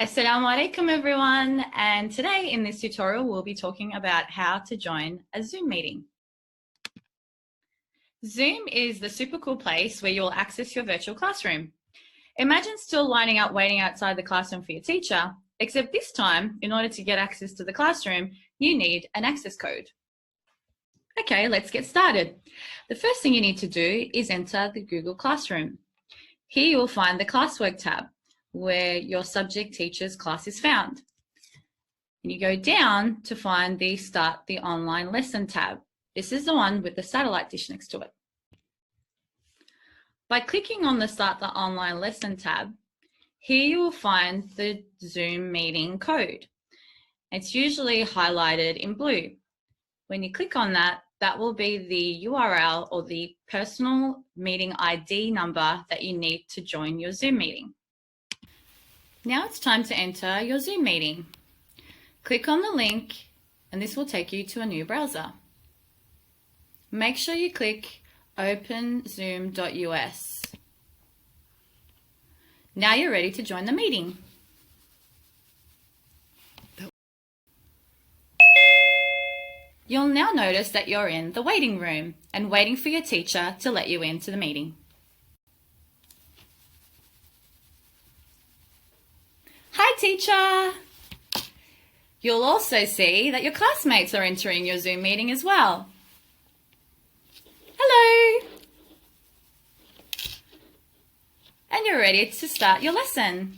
Assalamu alaikum everyone, and today in this tutorial we'll be talking about how to join a Zoom meeting. Zoom is the super cool place where you'll access your virtual classroom. Imagine still lining up waiting outside the classroom for your teacher, except this time, in order to get access to the classroom, you need an access code. Okay, let's get started. The first thing you need to do is enter the Google Classroom. Here you will find the Classwork tab, where your subject teacher's class is found. And you go down to find the Start the Online Lesson tab. This is the one with the satellite dish next to it. By clicking on the Start the Online Lesson tab, here you will find the Zoom meeting code. It's usually highlighted in blue. When you click on that, that will be the URL or the personal meeting ID number that you need to join your Zoom meeting. Now it's time to enter your Zoom meeting. Click on the link and this will take you to a new browser. Make sure you click openzoom.us. Now you're ready to join the meeting. You'll now notice that you're in the waiting room and waiting for your teacher to let you into the meeting. Hi teacher! You'll also see that your classmates are entering your Zoom meeting as well. Hello! And you're ready to start your lesson.